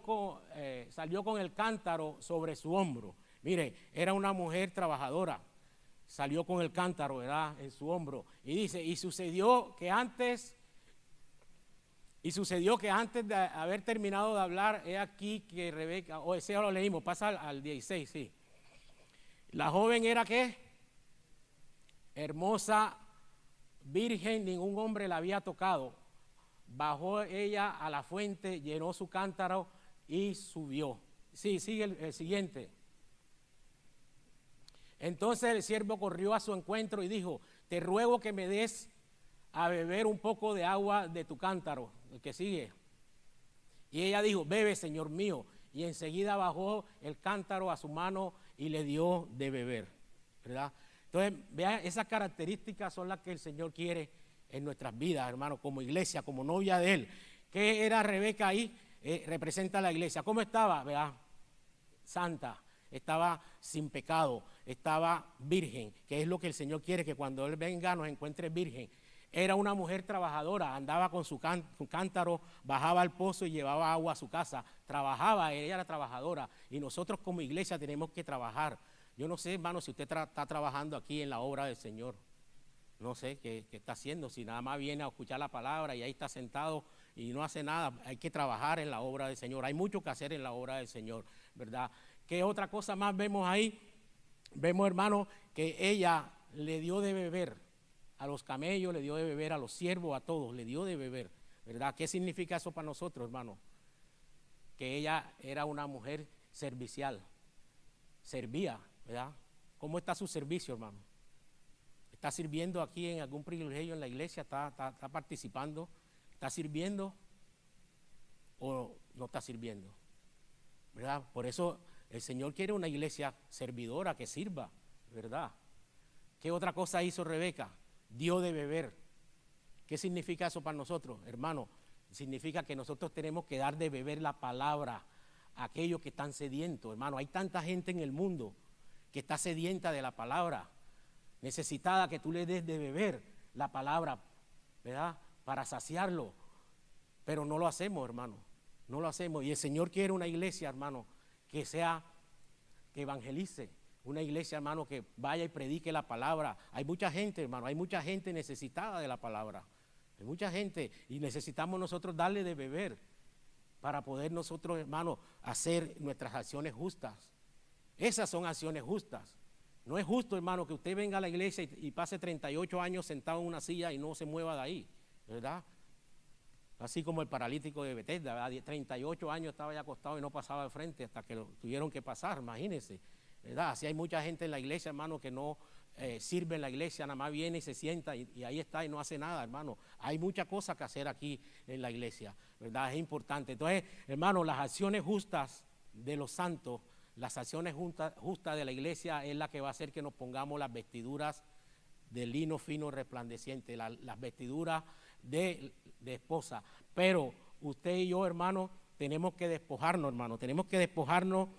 con el cántaro sobre su hombro. Mire, era una mujer trabajadora, salió con el cántaro, ¿verdad?, en su hombro. Y dice, y sucedió que antes de haber terminado de hablar, he aquí que Rebeca, o ese ya lo leímos, pasa al 16, sí. La joven era, ¿qué? Hermosa, virgen, ningún hombre la había tocado. Bajó ella a la fuente, llenó su cántaro y subió. Sí, sigue el siguiente. Entonces el siervo corrió a su encuentro y dijo, te ruego que me des a beber un poco de agua de tu cántaro. El que sigue. Y ella dijo, bebe, señor mío. Y enseguida bajó el cántaro a su mano y le dio de beber, ¿verdad? Entonces, vean, esas características son las que el Señor quiere en nuestras vidas, hermano, como iglesia, como novia de Él. ¿Qué era Rebeca ahí? Representa a la iglesia. ¿Cómo estaba? Vea, santa, estaba sin pecado, estaba virgen, que es lo que el Señor quiere, que cuando Él venga nos encuentre virgen. Era una mujer trabajadora, andaba con su cántaro, bajaba al pozo y llevaba agua a su casa, trabajaba, ella era trabajadora, y nosotros como iglesia tenemos que trabajar. Yo no sé, hermano, si usted está trabajando aquí en la obra del Señor, no sé qué está haciendo, si nada más viene a escuchar la palabra y ahí está sentado y no hace nada. Hay que trabajar en la obra del Señor, hay mucho que hacer en la obra del Señor, ¿verdad? ¿Qué otra cosa más vemos ahí? Vemos, hermano, que ella le dio de beber a los camellos, le dio de beber a los siervos, a todos, le dio de beber, ¿verdad? ¿Qué significa eso para nosotros, hermano? Que ella era una mujer servicial, servía, ¿verdad? ¿Cómo está su servicio, hermano? ¿Está sirviendo aquí en algún privilegio en la iglesia? ¿Está participando? ¿Está sirviendo o no está sirviendo? ¿Verdad? Por eso el Señor quiere una iglesia servidora que sirva, ¿verdad? ¿Qué otra cosa hizo Rebeca? Dio de beber. ¿Qué significa eso para nosotros, hermano? Significa que nosotros tenemos que dar de beber la palabra a aquellos que están sedientos, hermano. Hay tanta gente en el mundo que está sedienta de la palabra, necesitada que tú le des de beber la palabra, ¿verdad? Para saciarlo. Pero no lo hacemos, hermano. No lo hacemos. Y el Señor quiere una iglesia, hermano, que evangelice. Una iglesia, hermano, que vaya y predique la palabra. Hay mucha gente, hermano, hay mucha gente necesitada de la palabra. Hay mucha gente y necesitamos nosotros darle de beber para poder nosotros, hermano, hacer nuestras acciones justas. Esas son acciones justas. No es justo, hermano, que usted venga a la iglesia y pase 38 años sentado en una silla y no se mueva de ahí, ¿verdad? Así como el paralítico de Bethesda, ¿verdad? 38 años estaba ya acostado y no pasaba de frente hasta que lo tuvieron que pasar, imagínense, ¿verdad? Así hay mucha gente en la iglesia, hermano, que no sirve en la iglesia, nada más viene y se sienta y ahí está y no hace nada, hermano. Hay muchas cosas que hacer aquí en la iglesia, ¿verdad? Es importante. Entonces, hermano, las acciones justas de los santos, las acciones justas de la iglesia es la que va a hacer que nos pongamos las vestiduras de lino fino resplandeciente, las vestiduras de esposa. Pero usted y yo, hermano, tenemos que despojarnos, hermano, tenemos que despojarnos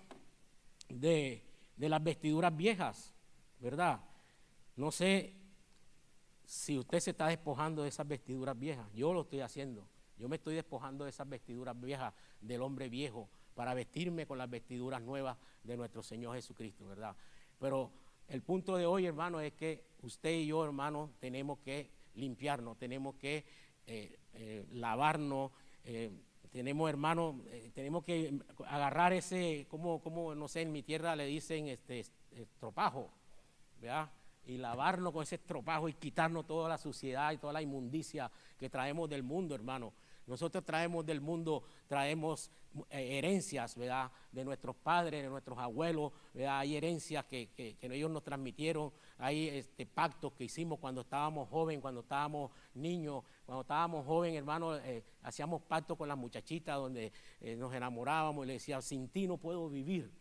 de las vestiduras viejas, ¿verdad? No sé si usted se está despojando de esas vestiduras viejas. Yo lo estoy haciendo. Yo me estoy despojando de esas vestiduras viejas del hombre viejo para vestirme con las vestiduras nuevas de nuestro Señor Jesucristo, ¿verdad? Pero el punto de hoy, hermano, es que usted y yo, hermano, tenemos que limpiarnos, tenemos que lavarnos, tenemos, hermano, tenemos que agarrar ese, como no sé, en mi tierra le dicen estropajo, ¿verdad? Y lavarnos con ese estropajo y quitarnos toda la suciedad y toda la inmundicia que traemos del mundo, hermano. Nosotros traemos del mundo, traemos herencias, ¿verdad? De nuestros padres, de nuestros abuelos, ¿verdad? Hay herencias que ellos nos transmitieron, hay pactos que hicimos cuando estábamos jóvenes, cuando estábamos niños, cuando estábamos jóvenes, hermano, hacíamos pactos con las muchachitas donde nos enamorábamos y le decíamos, sin ti no puedo vivir.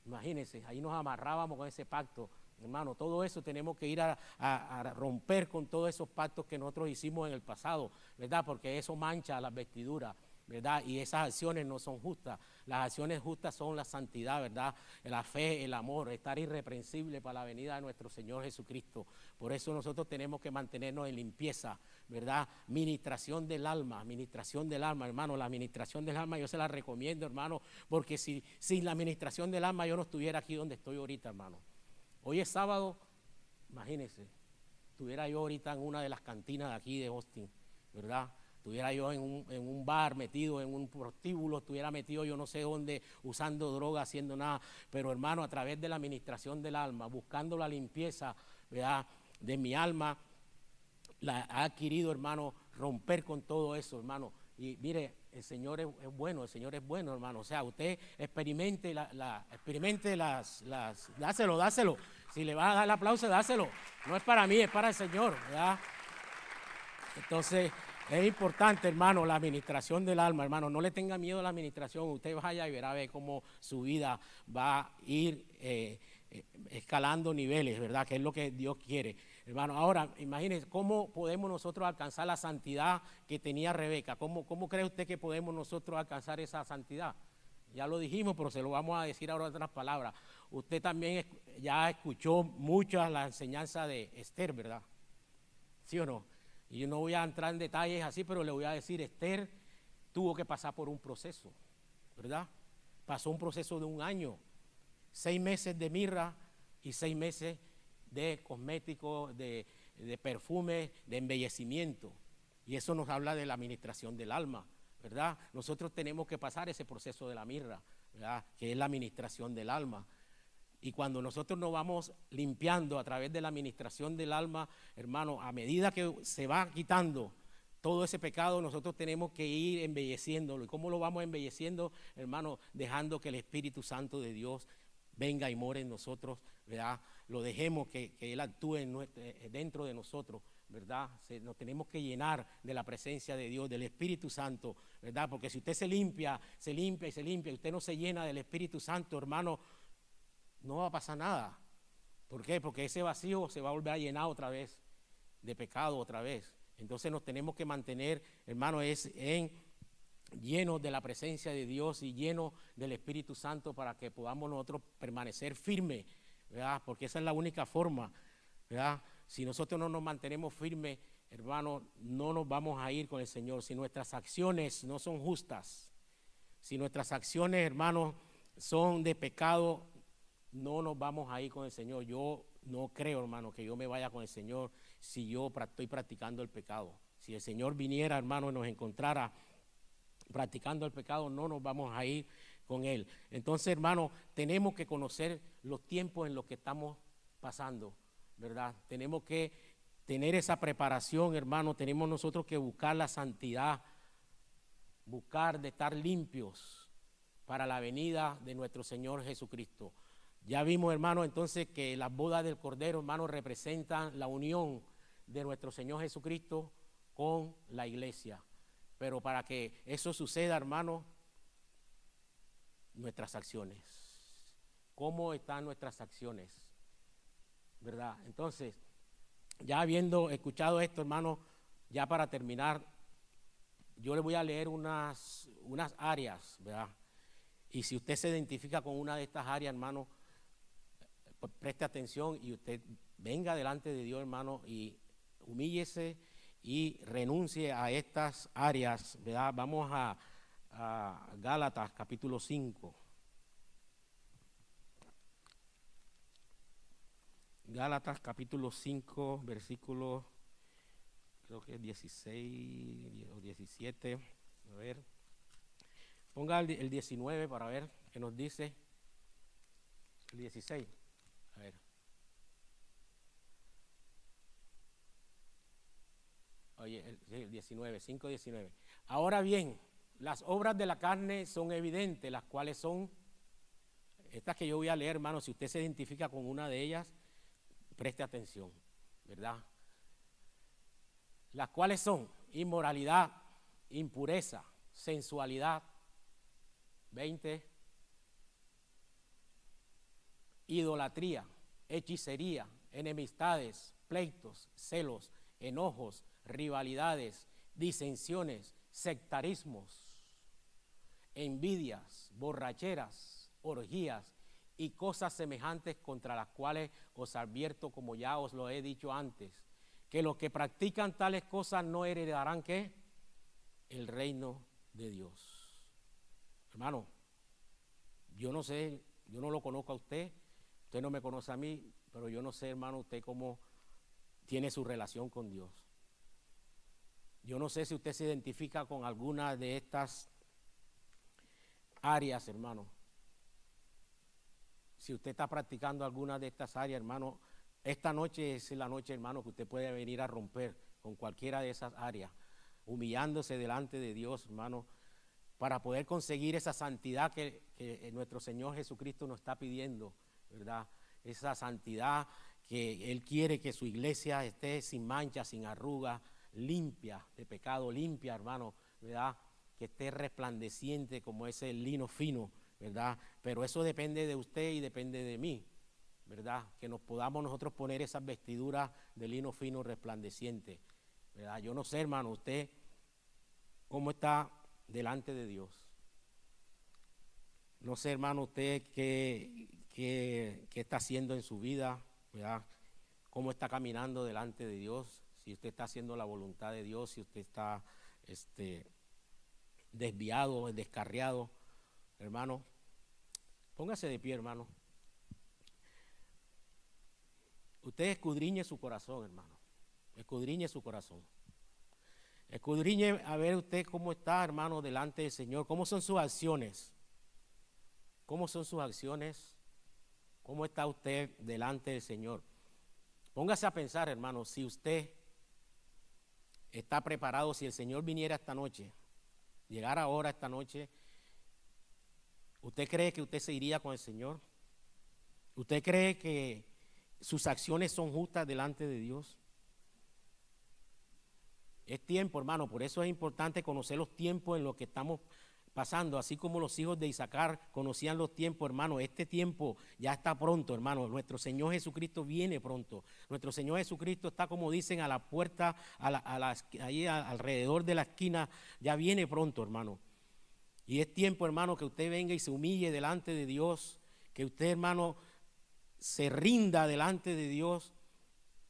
Imagínense, ahí nos amarrábamos con ese pacto. Hermano, todo eso tenemos que ir a romper con todos esos pactos que nosotros hicimos en el pasado, ¿verdad? Porque eso mancha las vestiduras. ¿verdad? Y esas acciones no son justas. Las acciones justas son la santidad, ¿verdad? La fe, el amor, estar irreprensible para la venida de nuestro Señor Jesucristo. Por eso nosotros tenemos que mantenernos en limpieza, ¿verdad? Ministración del alma, hermano. La ministración del alma yo se la recomiendo, hermano, porque sin la ministración del alma yo no estuviera aquí donde estoy ahorita, hermano. Hoy es sábado, imagínense, estuviera yo ahorita en una de las cantinas de aquí de Austin, ¿verdad? Estuviera yo en un bar metido, en un prostíbulo, estuviera metido yo no sé dónde, usando droga, haciendo nada. Pero hermano, a través de la administración del alma, buscando la limpieza, ¿verdad?, de mi alma, la ha adquirido, hermano, romper con todo eso, hermano. Y mire, el Señor es bueno, hermano. O sea, usted experimente dáselo. Si le va a dar el aplauso, dáselo. No es para mí, es para el Señor, ¿verdad? Entonces, es importante, hermano, la administración del alma, hermano. No le tenga miedo a la administración. Usted vaya y verá ver cómo su vida va a ir escalando niveles, ¿verdad? Que es lo que Dios quiere, hermano. Ahora, imagínense, ¿cómo podemos nosotros alcanzar la santidad que tenía Rebeca? ¿Cómo cree usted que podemos nosotros alcanzar esa santidad? Ya lo dijimos, pero se lo vamos a decir ahora en otras palabras. Usted también ya escuchó muchas la enseñanza de Esther, ¿verdad? ¿Sí o no? Y yo no voy a entrar en detalles así, pero le voy a decir, Esther tuvo que pasar por un proceso, ¿verdad? Pasó un proceso de 1 año, 6 meses de mirra y 6 meses de cosméticos, de perfume, de embellecimiento. Y eso nos habla de la administración del alma, ¿verdad? Nosotros tenemos que pasar ese proceso de la mirra, ¿verdad?, que es la administración del alma. Y cuando nosotros nos vamos limpiando a través de la administración del alma, hermano, a medida que se va quitando todo ese pecado, nosotros tenemos que ir embelleciéndolo. ¿Y cómo lo vamos embelleciendo, hermano? Dejando que el Espíritu Santo de Dios venga y more en nosotros, ¿verdad? Lo dejemos que Él actúe dentro de nosotros, ¿verdad? Nos tenemos que llenar de la presencia de Dios, del Espíritu Santo, ¿verdad? Porque si usted se limpia, y usted no se llena del Espíritu Santo, hermano, no va a pasar nada. ¿Por qué? Porque ese vacío se va a volver a llenar otra vez de pecado otra vez. Entonces nos tenemos que mantener, hermano, llenos de la presencia de Dios y llenos del Espíritu Santo para que podamos nosotros permanecer firmes, ¿verdad? Porque esa es la única forma, ¿verdad? Si nosotros no nos mantenemos firmes, hermano, no nos vamos a ir con el Señor. Si nuestras acciones no son justas, si nuestras acciones, hermano, son de pecado, no nos vamos a ir con el Señor. Yo no creo, hermano, que yo me vaya con el Señor si yo estoy practicando el pecado. Si el Señor viniera, hermano, y nos encontrara practicando el pecado, no nos vamos a ir con Él. Entonces, hermano, tenemos que conocer los tiempos en los que estamos pasando, ¿verdad? Tenemos que tener esa preparación, hermano. Tenemos nosotros que buscar la santidad, buscar de estar limpios para la venida de nuestro Señor Jesucristo. Ya vimos, hermano, entonces que las bodas del Cordero, hermano, representan la unión de nuestro Señor Jesucristo con la iglesia. Pero para que eso suceda, hermano, nuestras acciones. ¿Cómo están nuestras acciones? ¿Verdad? Entonces, ya habiendo escuchado esto, hermano, ya para terminar, yo le voy a leer unas áreas, ¿verdad? Y si usted se identifica con una de estas áreas, hermano, pues preste atención y usted venga delante de Dios, hermano, y humíllese y renuncie a estas áreas, ¿verdad? Vamos a Gálatas capítulo 5. Gálatas capítulo 5, versículo, creo que es 16 o 17. A ver, ponga el 19 para ver qué nos dice. El 16. A ver. Oye, el 19, 5:19. Ahora bien, las obras de la carne son evidentes, las cuales son estas que yo voy a leer, hermano. Si usted se identifica con una de ellas, preste atención, ¿verdad? Las cuales son inmoralidad, impureza, sensualidad, 20, idolatría, hechicería, enemistades, pleitos, celos, enojos, rivalidades, disensiones, sectarismos, envidias, borracheras, orgías y cosas semejantes, contra las cuales os advierto, como ya os lo he dicho antes, que los que practican tales cosas no heredarán ¿qué? El reino de Dios. Hermano, yo no sé, yo no lo conozco a usted no me conoce a mí, pero yo no sé, hermano, usted cómo tiene su relación con Dios. Yo no sé si usted se identifica con alguna de estas áreas, hermano. Si usted está practicando alguna de estas áreas, hermano, esta noche es la noche, hermano, que usted puede venir a romper con cualquiera de esas áreas, humillándose delante de Dios, hermano, para poder conseguir esa santidad que nuestro Señor Jesucristo nos está pidiendo, ¿verdad? Esa santidad que Él quiere que su iglesia esté sin mancha, sin arruga, limpia de pecado, limpia, hermano, ¿verdad? Que esté resplandeciente como ese lino fino, ¿verdad? Pero eso depende de usted y depende de mí, ¿verdad? Que nos podamos nosotros poner esas vestiduras de lino fino resplandeciente, ¿verdad? Yo no sé, hermano, usted cómo está delante de Dios. No sé, hermano, usted qué está haciendo en su vida, ¿verdad? Cómo está caminando delante de Dios, si usted está haciendo la voluntad de Dios, si usted está desviado, descarriado, hermano. Póngase de pie, hermano. Usted escudriñe su corazón, hermano. Escudriñe su corazón. Escudriñe a ver usted cómo está, hermano, delante del Señor. ¿Cómo son sus acciones? ¿Cómo son sus acciones? ¿Cómo está usted delante del Señor? Póngase a pensar, hermano, si usted está preparado, si el Señor viniera esta noche, llegara ahora esta noche, ¿usted cree que usted se iría con el Señor? ¿Usted cree que sus acciones son justas delante de Dios? Es tiempo, hermano, por eso es importante conocer los tiempos en los que estamos pasando, así como los hijos de Isaacar conocían los tiempos, hermano. Este tiempo ya está pronto, hermano. Nuestro Señor Jesucristo viene pronto. Nuestro Señor Jesucristo está, como dicen, a la puerta, ahí alrededor de la esquina, ya viene pronto, hermano. Y es tiempo, hermano, que usted venga y se humille delante de Dios, que usted, hermano, se rinda delante de Dios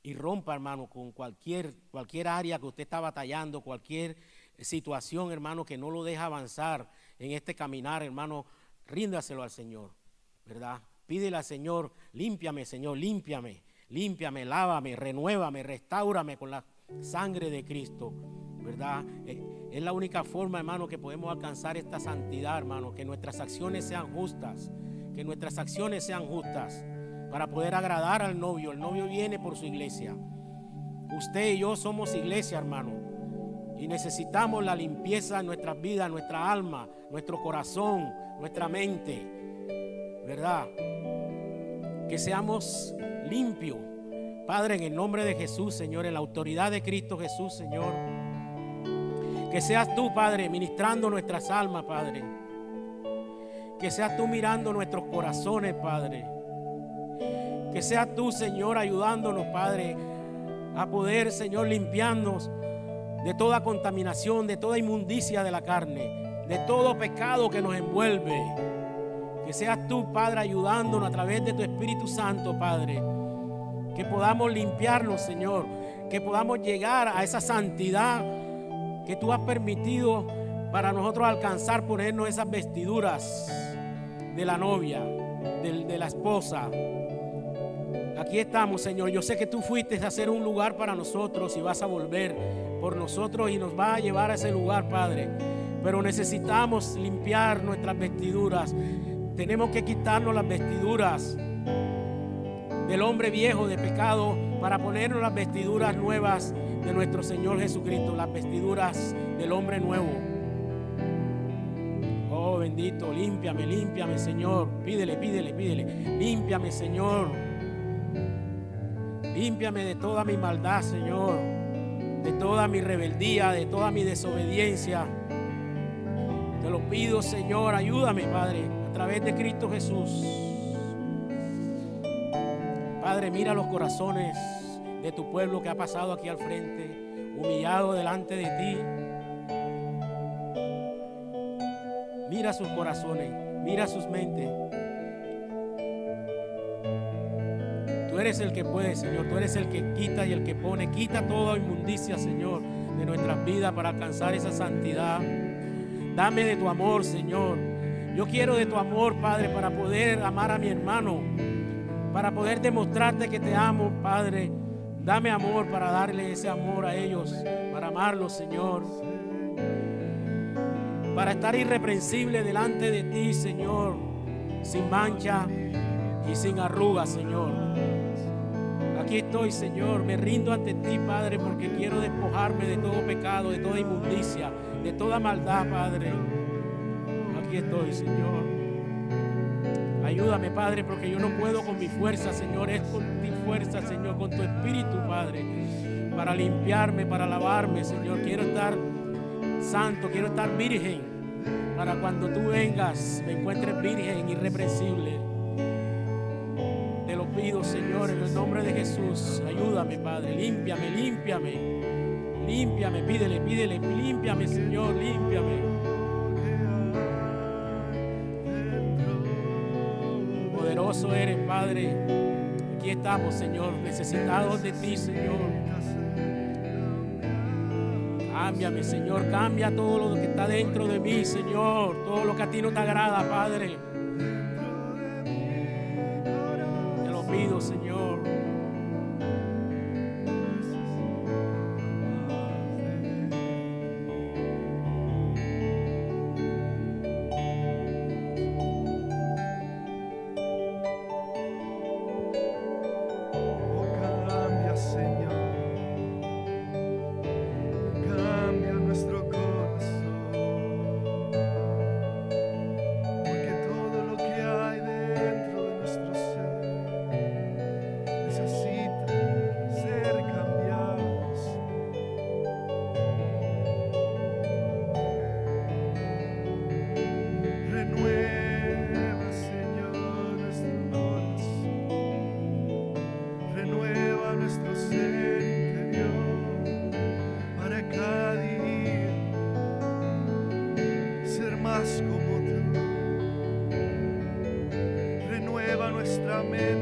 y rompa, hermano, con cualquier área que usted está batallando, cualquier situación, hermano, que no lo deja avanzar en este caminar, hermano. Ríndaselo al Señor, ¿verdad? Pídele al Señor: límpiame, Señor, límpiame, lávame, renuévame, restáurame con la sangre de Cristo, ¿verdad? Es la única forma, hermano, que podemos alcanzar esta santidad, hermano, que nuestras acciones sean justas, para poder agradar al novio. El novio viene por su iglesia. Usted y yo somos iglesia, hermano, y necesitamos la limpieza en nuestras vidas, nuestra alma, nuestro corazón, nuestra mente, ¿verdad? Que seamos limpios, Padre, en el nombre de Jesús, Señor, en la autoridad de Cristo Jesús, Señor. Que seas tú, Padre, ministrando nuestras almas, Padre. Que seas tú mirando nuestros corazones, Padre. Que seas tú, Señor, ayudándonos, Padre, a poder, Señor, limpiarnos de toda contaminación, de toda inmundicia de la carne, de todo pecado que nos envuelve. Que seas tú, Padre, ayudándonos a través de tu Espíritu Santo, Padre. Que podamos limpiarnos, Señor. Que podamos llegar a esa santidad que tú has permitido para nosotros alcanzar, ponernos esas vestiduras de la novia, de la esposa. Aquí estamos, Señor. Yo sé que tú fuiste a hacer un lugar para nosotros y vas a volver por nosotros y nos vas a llevar a ese lugar, Padre. Pero necesitamos limpiar nuestras vestiduras. Tenemos que quitarnos las vestiduras del hombre viejo de pecado para ponernos las vestiduras nuevas de nuestro Señor Jesucristo, las vestiduras del hombre nuevo. Oh, bendito, límpiame, Señor. Pídele. Límpiame, Señor. Límpiame de toda mi maldad, Señor, de toda mi rebeldía, de toda mi desobediencia. Te lo pido, Señor, ayúdame, Padre, a través de Cristo Jesús. Padre, mira los corazones de tu pueblo que ha pasado aquí al frente, humillado delante de ti. Mira sus corazones, mira sus mentes. Tú eres el que puede, Señor. Tú eres el que quita y el que pone. Quita toda inmundicia, Señor, de nuestras vidas para alcanzar esa santidad. Dame de tu amor, Señor. Yo quiero de tu amor, Padre, para poder amar a mi hermano, para poder demostrarte que te amo, Padre. Dame amor para darle ese amor a ellos, para amarlos, Señor. Para estar irreprensible delante de ti, Señor, sin mancha y sin arrugas, Señor. Aquí estoy, Señor, me rindo ante ti, Padre, porque quiero despojarme de todo pecado, de toda inmundicia, de toda maldad, Padre. Aquí estoy, Señor. Ayúdame, Padre, porque yo no puedo con mi fuerza, Señor. Es con tu fuerza, Señor, con tu espíritu, Padre, para limpiarme, para lavarme, Señor. Quiero estar santo, quiero estar virgen, para cuando tú vengas me encuentres virgen, irreprensible. Te lo pido, Señor, en el nombre de Jesús. Ayúdame, Padre, límpiame, límpiame, límpiame, pídele, límpiame, Señor, límpiame. Poderoso eres, Padre. Aquí estamos, Señor, necesitados de ti, Señor. Cámbiame, Señor, cambia todo lo que está dentro de mí, Señor. Todo lo que a ti no te agrada, Padre. Te lo pido, Señor. Como tú, renueva nuestra mente.